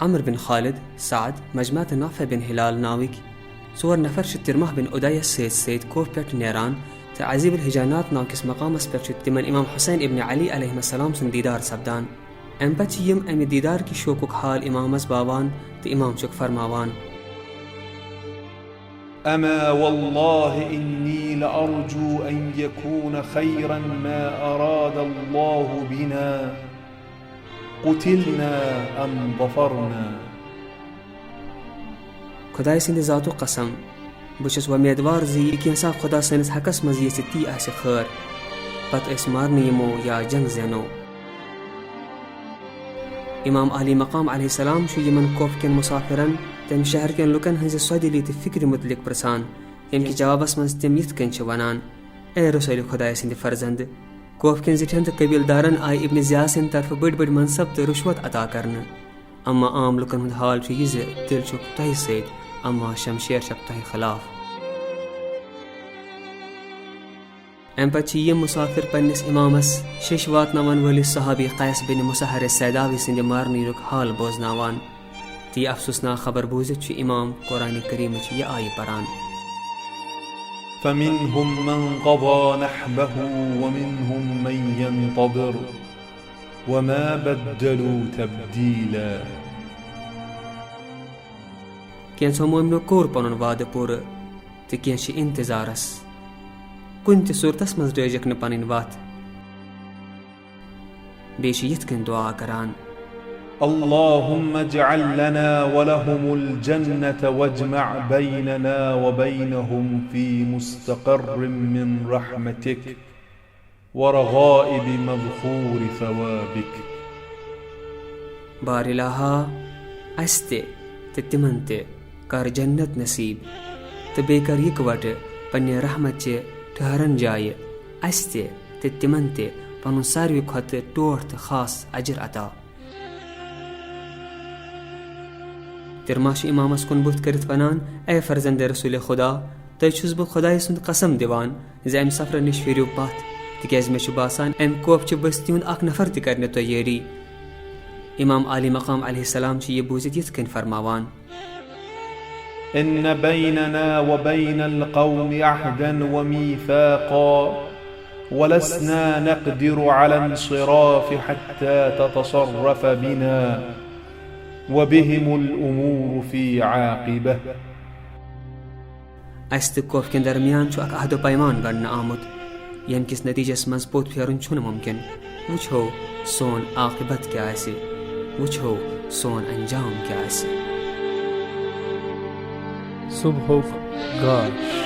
عمر بن خالد سعد مجمعة نافع بن هلال ناويك صور نفر ترمح بن أداية السيد كوف بيت نيران تعذيب الهجانات ناكس مقام اسبرت تمن إمام حسين ابن علي عليه السلام سن ديدار سبدان ام بچیم ام دیدار کی شوکک حال امام بابان تے امام چک فرماوان أما والله إني لأرجو أن يكون خيرا ما أراد الله بنا قتلنا أم ظفرنا. خدای سند ذاتو قسم بچس ومیدوار زی کہ انسان خدا سنس حقس مزی ستی اس خیر پت اس مارنی یمو یا جنگ زینو. امام علی مقام علیہ السلام شو یمن کوف کن مسافرن تم شهر کن لکن ہنز سودی لیت فکر متعلق پرسان یم کی جوابس من تم یت کن چ ونان اے رسول خدا سند فرزند کوف کن زٹھن تہ قبیل دارن آئی ابن زیاد سن طرف بڑ بڑ منصب تہ رشوت عطا کرن اما عام لکن ہند حال چھ یز دل چھ تہ سید اما شمشیر چھ تہ خلاف. ام پچ یم مسافر پنس امامس شش واتناون ولس صحابی قیس بن مسحر السیداوی سند مارنی رک حال بوزناوان تی افسوسنا خبر بوزت چھ امام قرآن کریم چھ یہ آئی پران فمنهم من قضى نحبه ومنهم من ينتظر وما بدلوا تبديلا. کین سو مومنو کور پنن وعدہ پور تے کین چھ انتظارس کن تہ صورتس مز ڈیجک نہ پنن وات بیش یت کن دعا کران اللهم اجعل لنا ولهم الجنة واجمع بيننا وبينهم في مستقر من رحمتك ورغائب مذخور ثوابك. بار الہا استے تمنتے کر جنت نصیب تو بے کر یکوٹ پنہ رحمت چہ ٹھہرن جائے استے تمنتے پن ساروی کھت ٹوٹ تو خاص اجر عطا. ترماش امامس کن بت کرت ونان اے فرزند رسول خدا تہ چھس بہ خدای سند قسم دیوان ز ام سفر نش پھیرو پتھ تکیاز مے چھ باسان ام کوف چھ بستی ہند اک نفر تہ کرنے تیاری. امام علی مقام علیہ السلام چھ یہ بوزت یت کن فرماوان ان بيننا وبين القوم عهدا وميثاقا ولسنا نقدر على انصراف حتى تتصرف بنا وبهم الأمور في عاقبة. اس تہ کوف کن درمیان چھ اک عہد و پیمان گڑن آمت یم کس نتیجس مز پوت پھیرن چھن ممکن. وچھو سون عاقبت کیا آسہ وچھو سون انجام کیا آسہ. صبحک گاش.